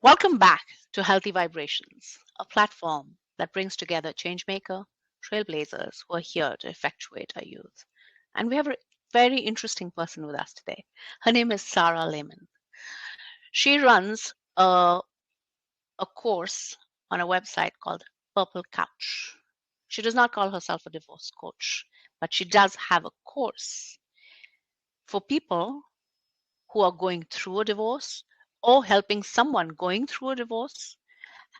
Welcome back to Healthy Vibrations, a platform that brings together changemaker, trailblazers who are here to effectuate our youth. And we have a very interesting person with us today. Her name is Sarah Lyman. She runs a course on a website called PurplCouch. She does not call herself a divorce coach, but she does have a course for people who are going through a divorce or helping someone going through a divorce.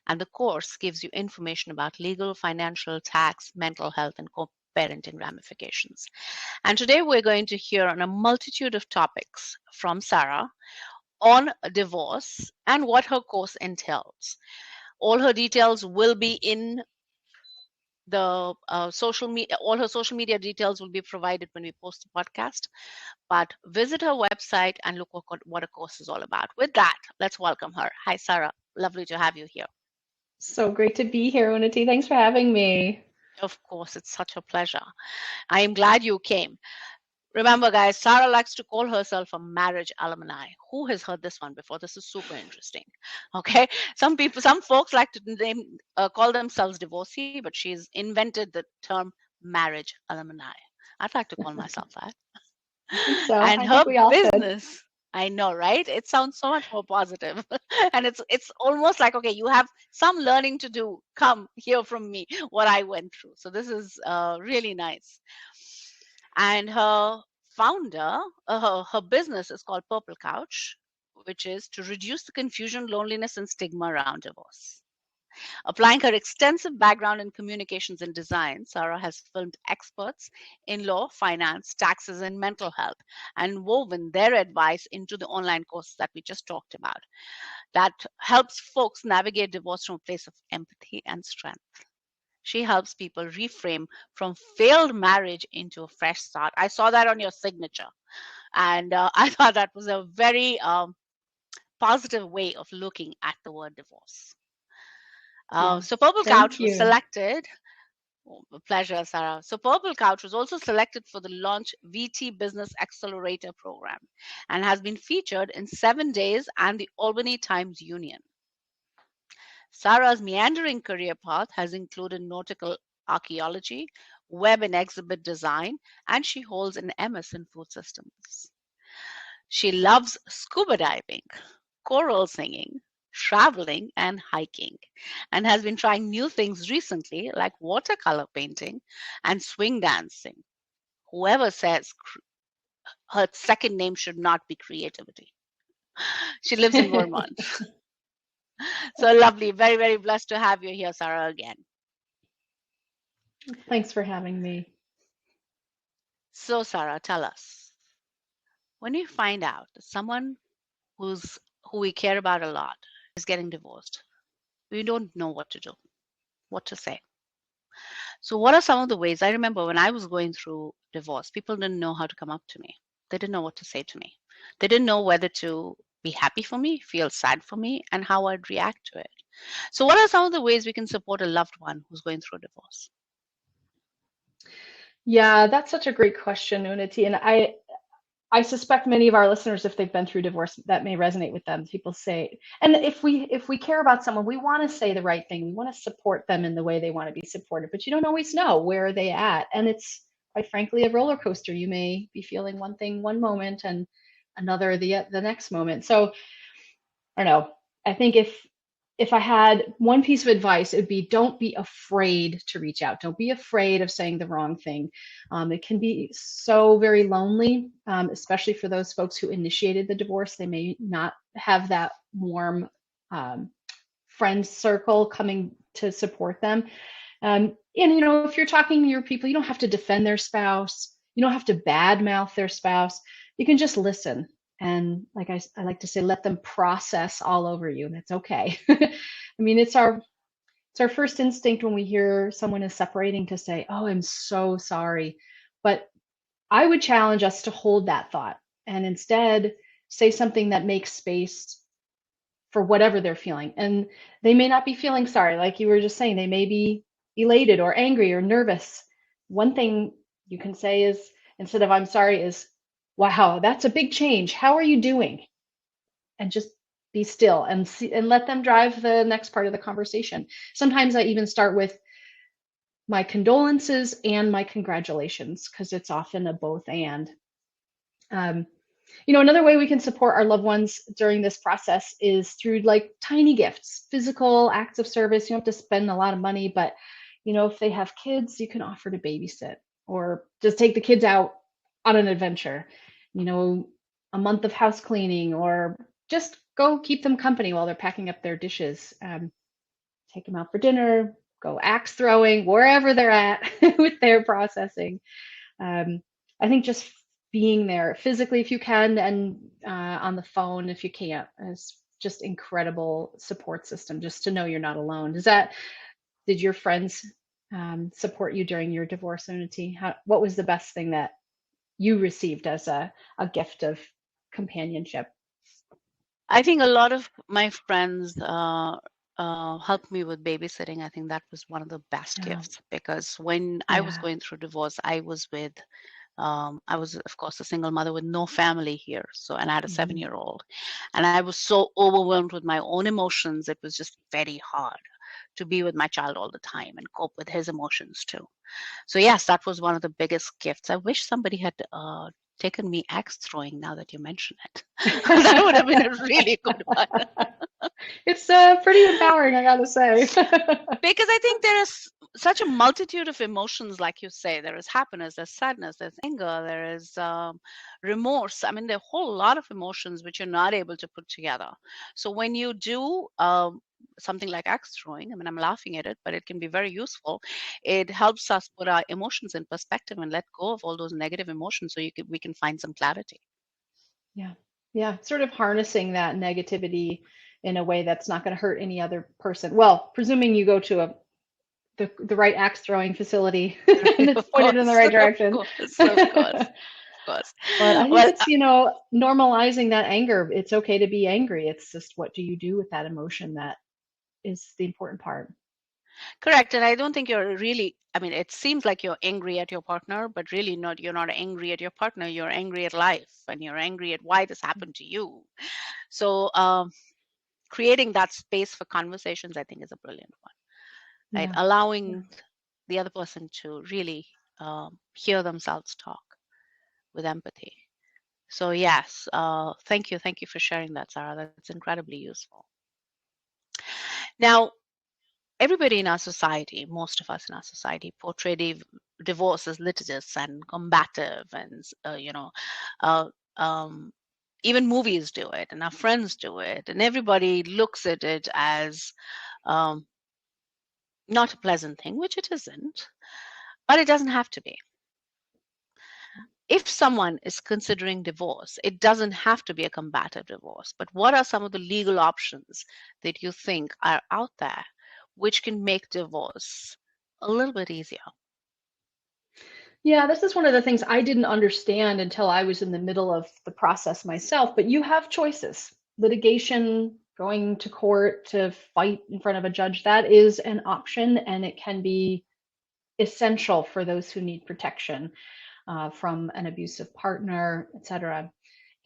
And the course gives you information about legal, financial, tax, mental health, and co-parenting ramifications. And today we're going to hear on a multitude of topics from Sarah on divorce and what her course entails. All her details will be in the social media. All her social media details will be provided when we post the podcast. But visit her website and look what a course is all about. With that, let's welcome her. Hi, Sarah. Lovely to have you here. So great to be here, Unity. Thanks for having me. Of course, it's such a pleasure. I am glad you came. Remember, guys, Sarah likes to call herself a marriage alumni. Who has heard this one before? This is super interesting. Okay, some folks like to call themselves divorcee, but she's invented the term marriage alumni. I'd like to call myself that. So And I her think we all should. business, I know, right? It sounds so much more positive. And it's almost like, okay, you have some learning to do. Come hear from me what I went through. So this is really nice. And her founder, her business is called PurplCouch, which is to reduce the confusion, loneliness, and stigma around divorce. Applying her extensive background in communications and design, Sarah has filmed experts in law, finance, taxes, and mental health and woven their advice into the online courses that we just talked about. That helps folks navigate divorce from a place of empathy and strength. She helps people reframe from failed marriage into a fresh start. I saw that on your signature, and I thought that was a very positive way of looking at the word divorce. So PurplCouch was selected. Oh, a pleasure, Sarah. So PurplCouch was also selected for the LaunchVT Business Accelerator program and has been featured in 7Days and the Albany Times Union. Sarah's meandering career path has included nautical archaeology, web and exhibit design, and she holds an MS in food systems. She loves scuba diving, choral singing, traveling, and hiking, and has been trying new things recently like watercolor painting and swing dancing. Whoever says her second name should not be creativity. She lives in Vermont. So lovely. Very, very blessed to have you here, Sarah, again. Thanks for having me. So, Sarah, tell us, when you find out that someone who we care about a lot is getting divorced, we don't know what to do, what to say. So what are some of the ways? I remember when I was going through divorce, people didn't know how to come up to me. They didn't know what to say to me. They didn't know whether to be happy for me, feel sad for me, and how I'd react to it. So what are some of the ways we can support a loved one who's going through a divorce? Yeah, that's such a great question, Unity. And I suspect many of our listeners, if they've been through divorce, that may resonate with them. People say, and if we care about someone, we want to say the right thing. We want to support them in the way they want to be supported, but you don't always know where are they at. And it's quite frankly a roller coaster. You may be feeling one thing one moment and another the next moment. So I don't know. I think if I had one piece of advice, it would be don't be afraid to reach out. Don't be afraid of saying the wrong thing. It can be so very lonely, especially for those folks who initiated the divorce. They may not have that warm friend circle coming to support them. And if you're talking to your people, you don't have to defend their spouse. You don't have to badmouth their spouse. You can just listen. And like I like to say, let them process all over you. That's okay. I mean, it's our first instinct when we hear someone is separating to say, "Oh, I'm so sorry." But I would challenge us to hold that thought and instead say something that makes space for whatever they're feeling. And they may not be feeling sorry, like you were just saying. They may be elated or angry or nervous. One thing you can say is, instead of "I'm sorry," is, "Wow, that's a big change. How are you doing?" And just be still and see, and let them drive the next part of the conversation. Sometimes I even start with my condolences and my congratulations, because it's often a both and. Another way we can support our loved ones during this process is through like tiny gifts, physical acts of service. You don't have to spend a lot of money, but if they have kids, you can offer to babysit or just take the kids out on an adventure, a month of house cleaning, or just go keep them company while they're packing up their dishes. Take them out for dinner, go axe throwing, wherever they're at with their processing. I think just being there physically if you can, and on the phone if you can't, is just incredible support system, just to know you're not alone. Did your friends support you during your divorce, Unity? What was the best thing that you received as a gift of companionship? I think a lot of my friends helped me with babysitting. I think that was one of the best gifts, because when I was going through divorce, I was, of course, a single mother with no family here. And I had a 7-year-old, and I was so overwhelmed with my own emotions. It was just very hard to be with my child all the time and cope with his emotions too. So yes, that was one of the biggest gifts. I wish somebody had taken me axe throwing now that you mention it. That would have been a really good one. It's pretty empowering, I gotta say. Because I think there is such a multitude of emotions, like you say. There is happiness, there's sadness, there's anger, there is remorse. I mean, there are a whole lot of emotions which you're not able to put together. So when you do something like axe throwing, I mean, I'm laughing at it, but it can be very useful. It helps us put our emotions in perspective and let go of all those negative emotions, so we can find some clarity. Yeah, sort of harnessing that negativity in a way that's not going to hurt any other person. Well, presuming you go to the right axe throwing facility and it's pointed in the right direction. Of course. But I think it's, normalizing that anger. It's okay to be angry. It's just, what do you do with that emotion? That is the important part. Correct. And I don't think you're really, I mean, it seems like you're angry at your partner, but really not. You're not angry at your partner. You're angry at life, and you're angry at why this happened to you. So creating that space for conversations, I think, is a brilliant one, right? Allowing the other person to really hear themselves talk with empathy. So yes, thank you for sharing that, Sarah. That's incredibly useful. Now, everybody in our society, most of us in our society, portray divorce as litigious and combative, and even movies do it, and our friends do it, and everybody looks at it as not a pleasant thing, which it isn't, but it doesn't have to be. If someone is considering divorce, it doesn't have to be a combative divorce, but what are some of the legal options that you think are out there which can make divorce a little bit easier? Yeah, this is one of the things I didn't understand until I was in the middle of the process myself, but you have choices. Litigation, going to court to fight in front of a judge, that is an option, and it can be essential for those who need protection from an abusive partner, etc.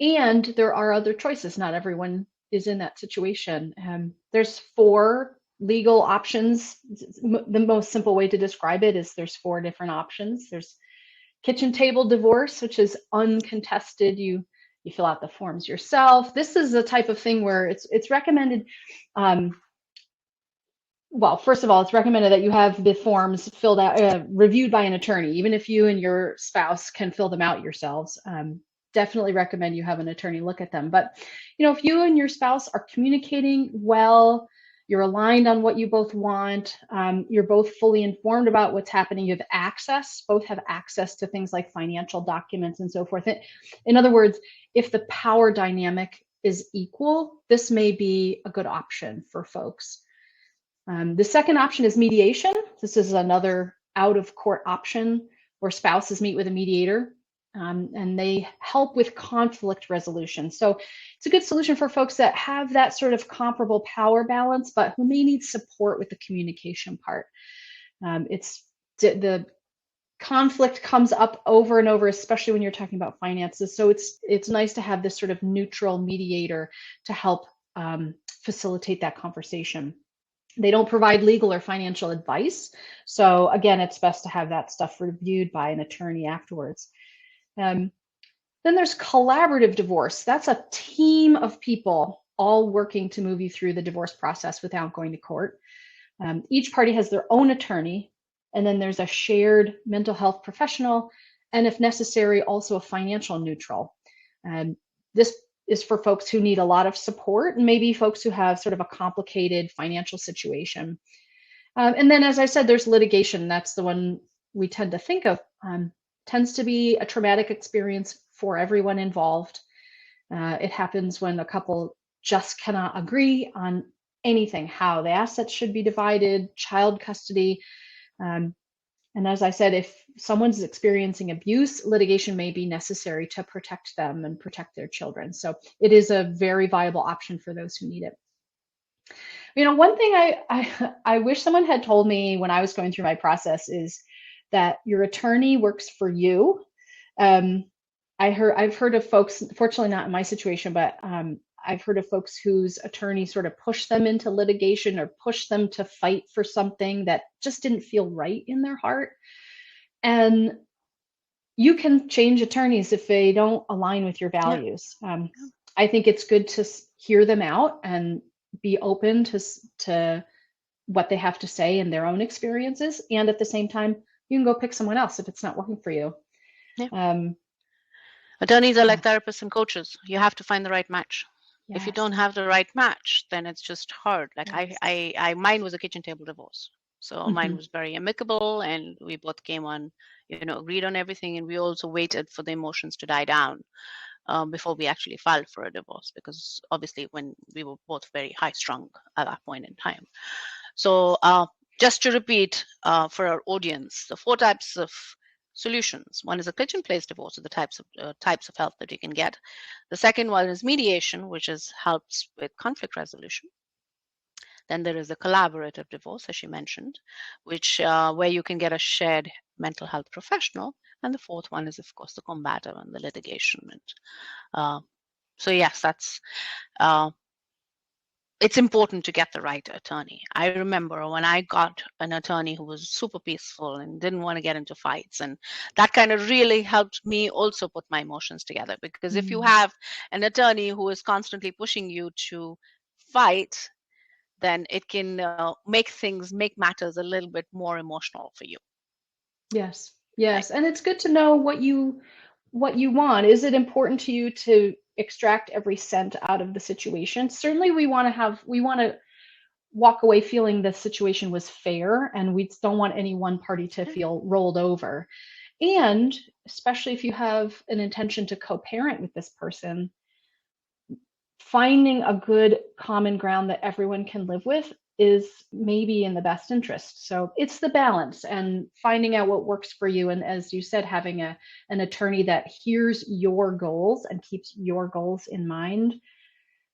And there are other choices. Not everyone is in that situation. There's 4 legal options. The most simple way to describe it is there's 4 different options. There's kitchen table divorce, which is uncontested. You fill out the forms yourself. This is the type of thing where it's recommended. Well, first of all, it's recommended that you have the forms filled out, reviewed by an attorney, even if you and your spouse can fill them out yourselves. Definitely recommend you have an attorney look at them. But, if you and your spouse are communicating well, you're aligned on what you both want, you're both fully informed about what's happening, you have both have access to things like financial documents and so forth. In other words, if the power dynamic is equal, this may be a good option for folks. The second option is mediation. This is another out-of-court option where spouses meet with a mediator, and they help with conflict resolution. So it's a good solution for folks that have that sort of comparable power balance, but who may need support with the communication part. The conflict comes up over and over, especially when you're talking about finances. So it's nice to have this sort of neutral mediator to help facilitate that conversation. They don't provide legal or financial advice. So again, it's best to have that stuff reviewed by an attorney afterwards. Then there's collaborative divorce. That's a team of people all working to move you through the divorce process without going to court. Each party has their own attorney, and then there's a shared mental health professional, and if necessary, also a financial neutral. This is for folks who need a lot of support, and maybe folks who have sort of a complicated financial situation. And then, as I said, there's litigation. That's the one we tend to think of. Tends to be a traumatic experience for everyone involved. It happens when a couple just cannot agree on anything, how the assets should be divided, child custody. And as I said, if someone's experiencing abuse, litigation may be necessary to protect them and protect their children. So it is a very viable option for those who need it. You know, one thing I wish someone had told me when I was going through my process is that your attorney works for you. I've heard of folks, fortunately not in my situation, but I've heard of folks whose attorney sort of pushed them into litigation or pushed them to fight for something that just didn't feel right in their heart. And you can change attorneys if they don't align with your values. I think it's good to hear them out and be open to what they have to say and their own experiences. And at the same time, you can go pick someone else if it's not working for you. Attorneys are like therapists and coaches. You have to find the right match. Yes. If you don't have the right match, then it's just hard. Like I mine was a kitchen table divorce. So mine was very amicable, and we both came on, agreed on everything. And we also waited for the emotions to die down before we actually filed for a divorce, because obviously when we were both very high strung at that point in time. So just to repeat for our audience, the 4 types of solutions. One is a kitchen place divorce, so the types of help that you can get. The second one is mediation, which helps with conflict resolution. Then there is a collaborative divorce, as she mentioned, which where you can get a shared mental health professional. And the fourth one is, of course, the combative and the litigation. So yes, that's it's important to get the right attorney. I remember when I got an attorney who was super peaceful and didn't want to get into fights, and that kind of really helped me also put my emotions together. Because if you have an attorney who is constantly pushing you to fight, then it can make matters a little bit more emotional for you. Yes, yes, and it's good to know what you want. Is it important to you to extract every cent out of the situation? Certainly we want to walk away feeling the situation was fair, and we don't want any one party to feel rolled over. And especially if you have an intention to co-parent with this person, finding a good common ground that everyone can live with is maybe in the best interest. So it's the balance and finding out what works for you. And as you said, having an attorney that hears your goals and keeps your goals in mind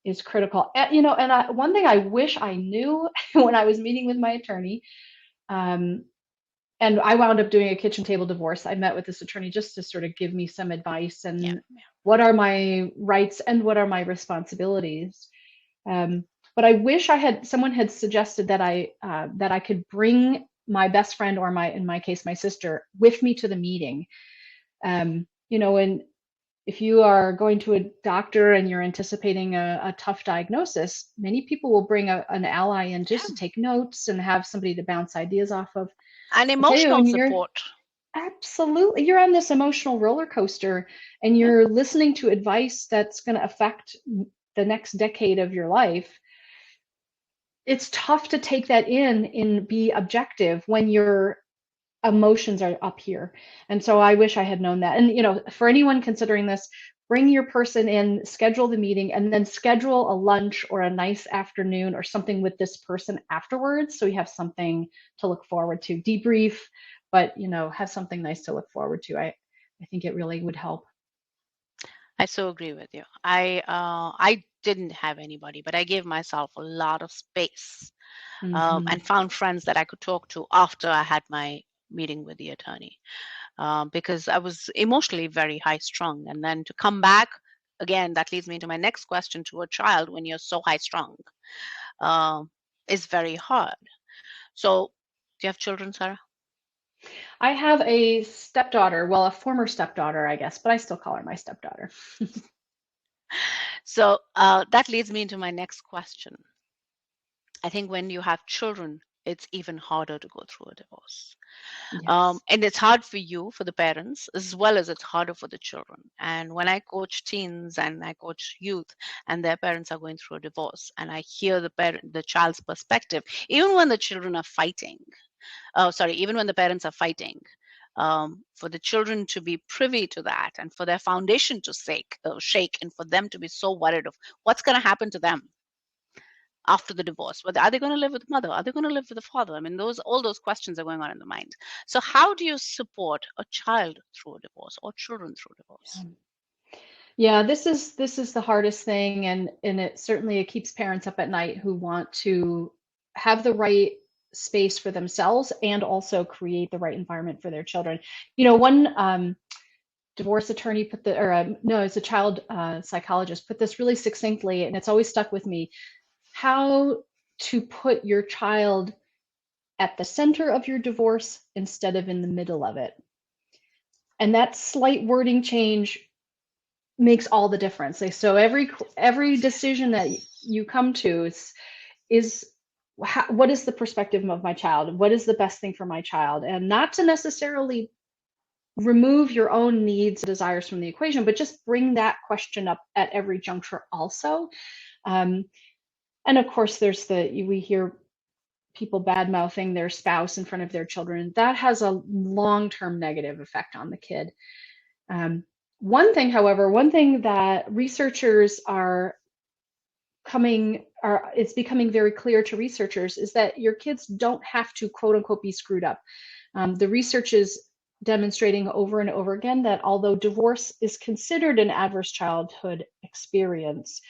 is critical. And one thing I wish I knew when I was meeting with my attorney, and I wound up doing a kitchen table divorce. I met with this attorney just to sort of give me some advice and what are my rights and what are my responsibilities. But I wish someone had suggested that I could bring my best friend, or in my case, my sister, with me to the meeting. And if you are going to a doctor and you're anticipating a tough diagnosis, many people will bring an ally in just to take notes and have somebody to bounce ideas off of. And emotional support. Absolutely. You're on this emotional roller coaster and you're listening to advice that's going to affect the next decade of your life. It's tough to take that in and be objective when your emotions are up here. And so I wish I had known that. And, for anyone considering this, bring your person in, schedule the meeting, and then schedule a lunch or a nice afternoon or something with this person afterwards. So you have something to look forward to, debrief, but, have something nice to look forward to. I think it really would help. I so agree with you. I didn't have anybody, but I gave myself a lot of space and found friends that I could talk to after I had my meeting with the attorney, because I was emotionally very high strung. And then to come back again, that leads me to my next question, to a child when you're so high strung, uh, is very hard. So, do you have children, Sarah? I have a stepdaughter, well, a former stepdaughter, I guess, but I still call her my stepdaughter. So that leads me into my next question. I think when you have children, it's even harder to go through a divorce. Yes. And it's hard for you, for the parents, as well as it's harder for the children. And when I coach teens and I coach youth and their parents are going through a divorce, and I hear the child's perspective, even when the children are fighting, even when the parents are fighting, for the children to be privy to that and for their foundation to shake, and for them to be so worried of what's going to happen to them after the divorce. Whether are they going to live with mother? Are they going to live with the father? I mean, all those questions are going on in the mind. So how do you support a child through a divorce or children through divorce? Yeah, this is the hardest thing, and it keeps parents up at night who want to have the right space for themselves and also create the right environment for their children. One divorce attorney put the, or no, it's a child psychologist put this really succinctly, and it's always stuck with me. How to put your child at the center of your divorce instead of in the middle of it. And that slight wording change makes all the difference. So every decision that you come to is what is the perspective of my child? What is the best thing for my child? And not to necessarily remove your own needs and desires from the equation, but just bring that question up at every juncture also. And of course, we hear people bad mouthing their spouse in front of their children. That has a long-term negative effect on the kid. One thing that researchers it's becoming very clear to researchers is that your kids don't have to quote unquote be screwed up. The research is demonstrating over and over again that although divorce is considered an adverse childhood experience,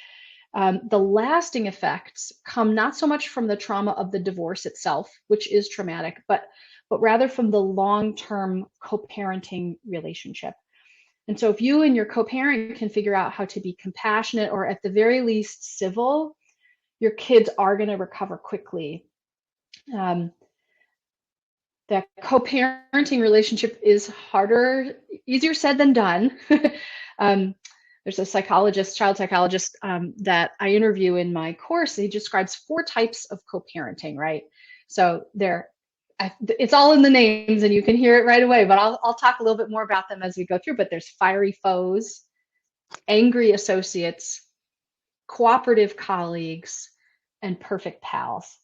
the lasting effects come not so much from the trauma of the divorce itself, which is traumatic, but rather from the long-term co-parenting relationship. And so if you and your co-parent can figure out how to be compassionate or at the very least civil, your kids are going to recover quickly. That co-parenting relationship is easier said than done. There's a child psychologist that I interview in my course. He describes 4 types of co-parenting, right? So it's all in the names and you can hear it right away, but I'll talk a little bit more about them as we go through. But there's fiery foes, angry associates, cooperative colleagues, and perfect pals.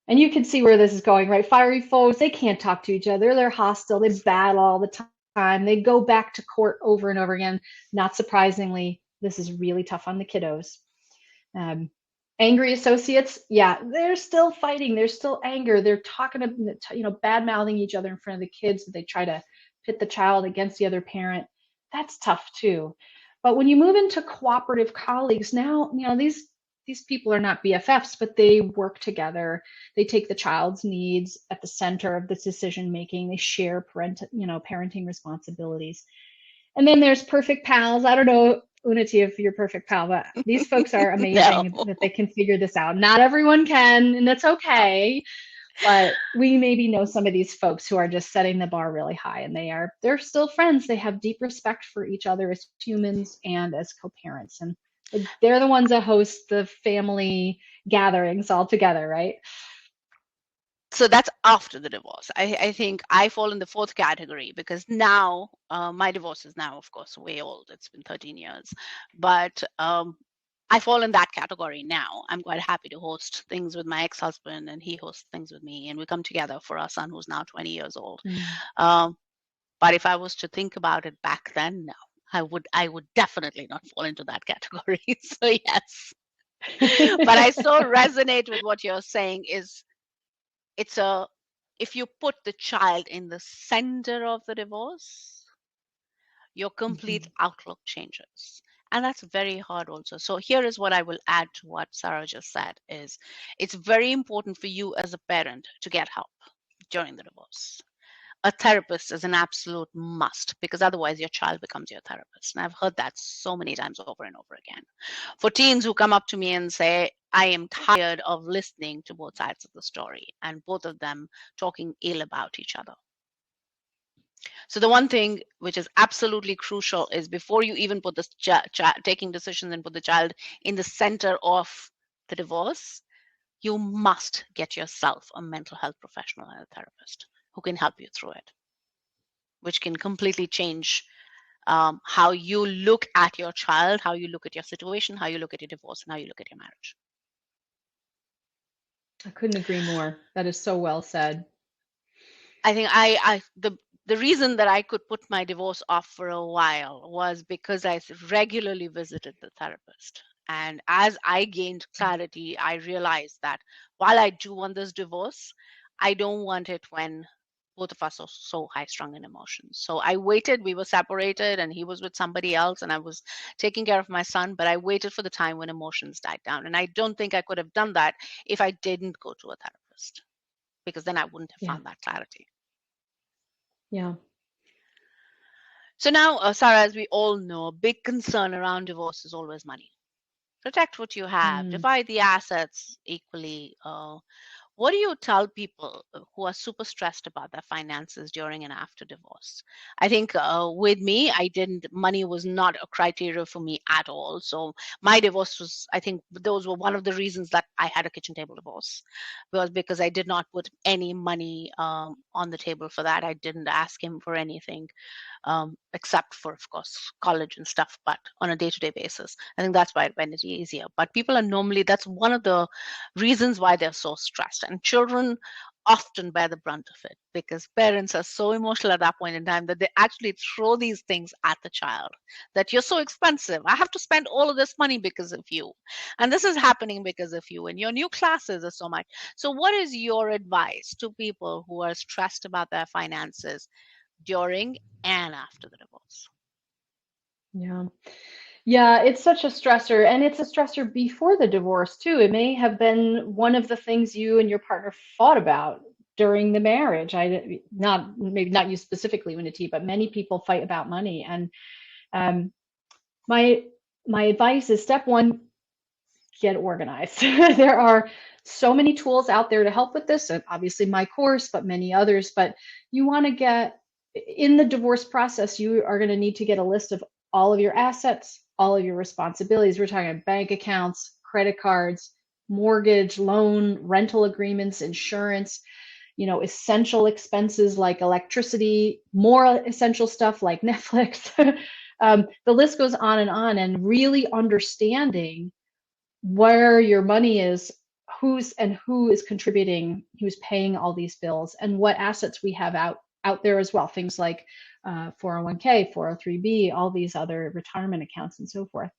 And you can see where this is going, right? Fiery foes, they can't talk to each other. They're hostile. They battle all the time. They go back to court over and over again. Not surprisingly, this is really tough on the kiddos. Angry associates, yeah, they're still fighting. There's still anger. They're talking, bad mouthing each other in front of the kids. They try to pit the child against the other parent. That's tough too. But when you move into cooperative colleagues, now, these people are not BFFs, but they work together. They take the child's needs at the center of the decision making. They share parenting responsibilities. And then there's perfect pals. I don't know, Unity, if you're perfect pal, but these folks are amazing that they can figure this out. Not everyone can, and that's okay. But we maybe know some of these folks who are just setting the bar really high, and they're still friends. They have deep respect for each other as humans and as co-parents, and they're the ones that host the family gatherings all together, right? So that's after the divorce. I think I fall in the 4th category because now my divorce is now, of course, way old. It's been 13 years. But I fall in that category now. I'm quite happy to host things with my ex-husband, and he hosts things with me, and we come together for our son who's now 20 years old. But if I was to think about it back then, no, I would definitely not fall into that category. So yes. But I so resonate with what you're saying is if you put the child in the center of the divorce, your complete outlook changes. And that's very hard also. So here is what I will add to what Sarah just said is it's very important for you as a parent to get help during the divorce. a therapist is an absolute must, because otherwise your child becomes your therapist. And I've heard that so many times over and over again. For teens who come up to me and say, I am tired of listening to both sides of the story and both of them talking ill about each other. So the one thing which is absolutely crucial is, before you even put this taking decisions and put the child in the center of the divorce, you must get yourself a mental health professional and a therapist who can help you through it, which can completely change how you look at your child, how you look at your situation, how you look at your divorce, and how you look at your marriage. I couldn't agree more. That is so well said. I think the reason that I could put my divorce off for a while was because I regularly visited the therapist. And as I gained clarity, I realized that while I do want this divorce, I don't want it when both of us are so high strung in emotions. So I waited. We were separated and he was with somebody else and I was taking care of my son, but I waited for the time when emotions died down. And I don't think I could have done that if I didn't go to a therapist, because then I wouldn't have found that clarity. Yeah. So now, Sarah, as we all know, a big concern around divorce is always money. Protect what you have, divide the assets equally. What do you tell people who are super stressed about their finances during and after divorce? I think with me, money was not a criteria for me at all. So my divorce was, I think those were one of the reasons that I had a kitchen table divorce, was because I did not put any money on the table for that. I didn't ask him for anything. Except for, of course, college and stuff, but on a day-to-day basis. I think that's why it went easier. But people are normally, that's one of the reasons why they're so stressed. And children often bear the brunt of it, because parents are so emotional at that point in time that they actually throw these things at the child, that you're so expensive. I have to spend all of this money because of you. And this is happening because of you. And your new classes are so much. So what is your advice to people who are stressed about their finances during and after the divorce? Yeah, it's such a stressor, and it's a stressor before the divorce too. It may have been one of the things you and your partner fought about during the marriage. Maybe not you specifically, Unity, but many people fight about money. And um, my advice is, step one, get organized. There are so many tools out there to help with this, and obviously my course, but many others. But you want to get in the divorce process, you are going to need to get a list of all of your assets, all of your responsibilities. We're talking bank accounts, credit cards, mortgage, loan, rental agreements, insurance, essential expenses like electricity, more essential stuff like Netflix. The list goes on, and really understanding where your money is, who is contributing, who's paying all these bills, and what assets we have out there as well. Things like 401k, 403b, all these other retirement accounts and so forth.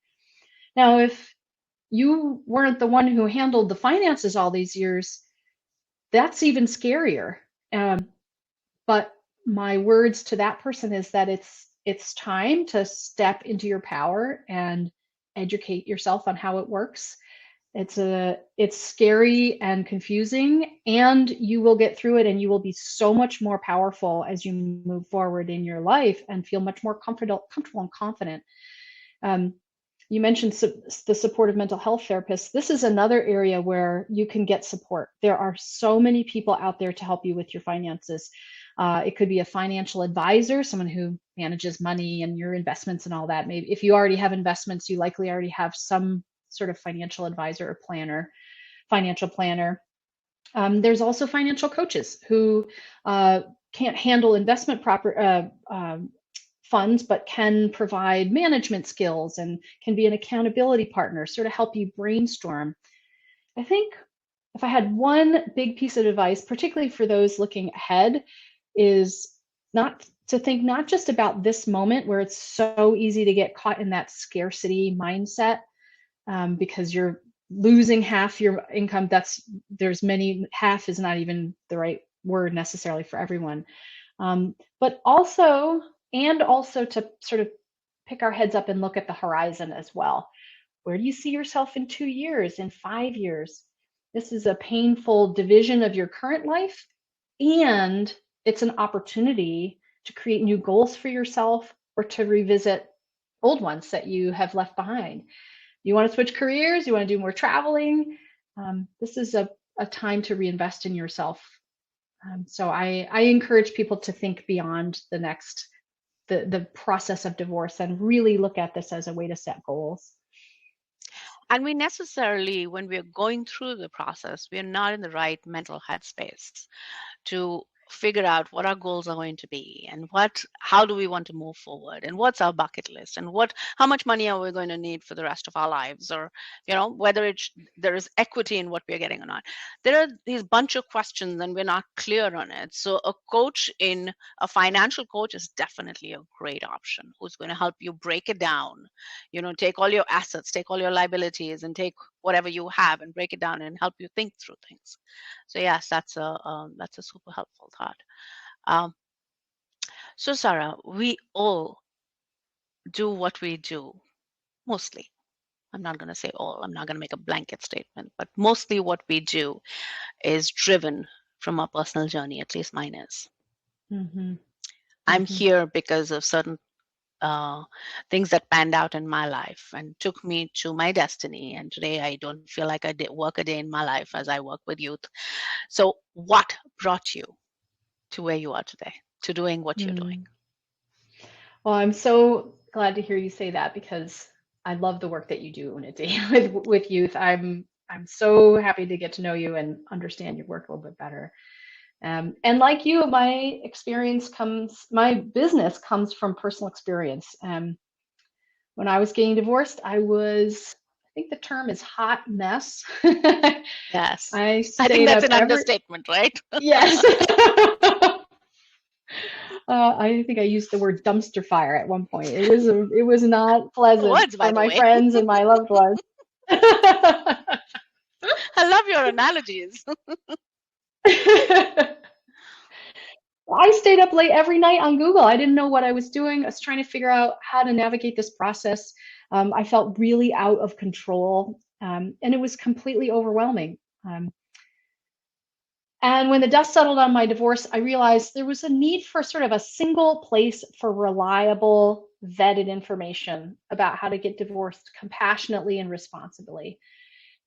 Now, if you weren't the one who handled the finances all these years, that's even scarier. But my words to that person is that it's time to step into your power and educate yourself on how it works. It's scary and confusing, and you will get through it, and you will be so much more powerful as you move forward in your life and feel much more comfortable and confident. You mentioned the supportive mental health therapist. This is another area where you can get support. There are so many people out there to help you with your finances. It could be a financial advisor, someone who manages money and your investments and all that. Maybe if you already have investments, you likely already have some sort of financial advisor or financial planner. There's also financial coaches who can't handle investment funds, but can provide management skills and can be an accountability partner, sort of help you brainstorm. I think if I had one big piece of advice, particularly for those looking ahead, is not to think not just about this moment where it's so easy to get caught in that scarcity mindset, because you're losing half your income. Half is not even the right word necessarily for everyone. But also to sort of pick our heads up and look at the horizon as well. Where do you see yourself in 2 years, in 5 years? This is a painful division of your current life, and it's an opportunity to create new goals for yourself or to revisit old ones that you have left behind. You want to switch careers, you want to do more traveling. This is a time to reinvest in yourself. So I encourage people to think beyond the process of divorce and really look at this as a way to set goals. And we necessarily, when we're going through the process, we're not in the right mental headspace to figure out what our goals are going to be and how do we want to move forward and what's our bucket list and how much money are we going to need for the rest of our lives, or whether there is equity in what we're getting or not. There are these bunch of questions and we're not clear on it. So a financial coach is definitely a great option, who's going to help you break it down, take all your assets, take all your liabilities, and take whatever you have and break it down and help you think through things. So yes, that's a super helpful thought. So Sarah, we all do what we do, mostly. I'm not going to say all, I'm not going to make a blanket statement, but mostly what we do is driven from our personal journey, at least mine is. Mm-hmm. I'm here because of certain things that panned out in my life and took me to my destiny. And today I don't feel like I work a day in my life as I work with youth. So what brought you to where you are today, to doing what you're doing? Well, I'm so glad to hear you say that, because I love the work that you do, Unity, with youth. I'm so happy to get to know you and understand your work a little bit better. And like you, my business comes from personal experience. When I was getting divorced, I think the term is hot mess. Yes. I think that's an understatement, right? Yes. I think I used the word dumpster fire at one point. It was not pleasant for my friends and my loved ones. I love your analogies. I stayed up late every night on Google. I didn't know what I was doing. I was trying to figure out how to navigate this process. I felt really out of control, and it was completely overwhelming. And when the dust settled on my divorce, I realized there was a need for sort of a single place for reliable, vetted information about how to get divorced compassionately and responsibly.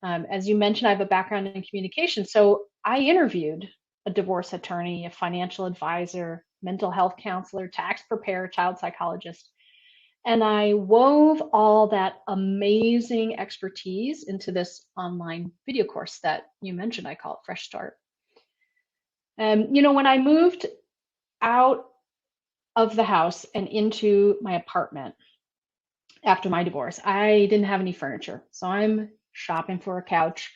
As you mentioned, I have a background in communication, so I interviewed a divorce attorney, a financial advisor, mental health counselor, tax preparer, child psychologist. And I wove all that amazing expertise into this online video course that you mentioned. I call it Fresh Start. When I moved out of the house and into my apartment after my divorce, I didn't have any furniture. So I'm shopping for a couch,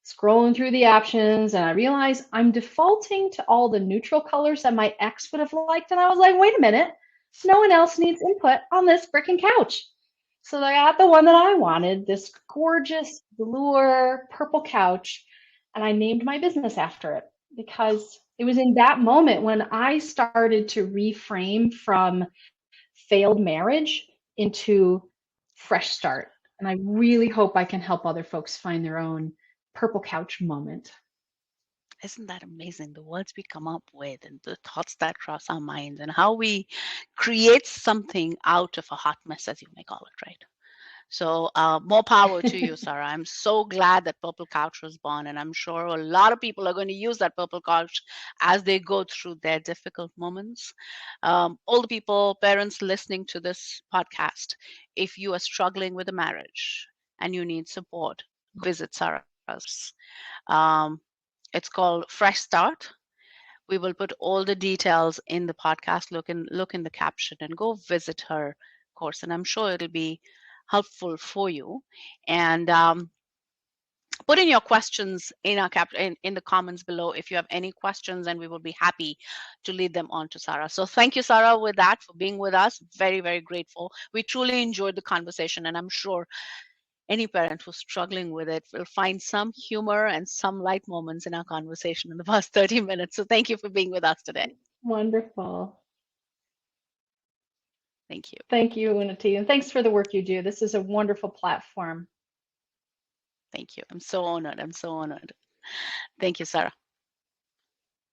scrolling through the options, and I realized I'm defaulting to all the neutral colors that my ex would have liked. And I was like, wait a minute, no one else needs input on this freaking couch. So I got the one that I wanted, this gorgeous velour purple couch, and I named my business after it, because it was in that moment when I started to reframe from failed marriage into fresh start. And I really hope I can help other folks find their own purple couch moment. Isn't that amazing? The words we come up with and the thoughts that cross our minds and how we create something out of a hot mess, as you may call it, right? So more power to you, Sarah. I'm so glad that PurplCouch was born, and I'm sure a lot of people are going to use that PurplCouch as they go through their difficult moments. All the people, parents listening to this podcast, if you are struggling with a marriage and you need support, visit Sarah's. It's called Fresh Start. We will put all the details in the podcast. Look in the caption and go visit her course, and I'm sure it'll be helpful for you. And put in your questions in our in the comments below if you have any questions, and we will be happy to lead them on to Sarah. So thank you, Sarah, with that, for being with us. Very, very grateful. We truly enjoyed the conversation, and I'm sure any parent who's struggling with it will find some humor and some light moments in our conversation in the past 30 minutes. So thank you for being with us today. Wonderful. Thank you. Thank you, Unity, and thanks for the work you do. This is a wonderful platform. Thank you. I'm so honored. Thank you, Sarah.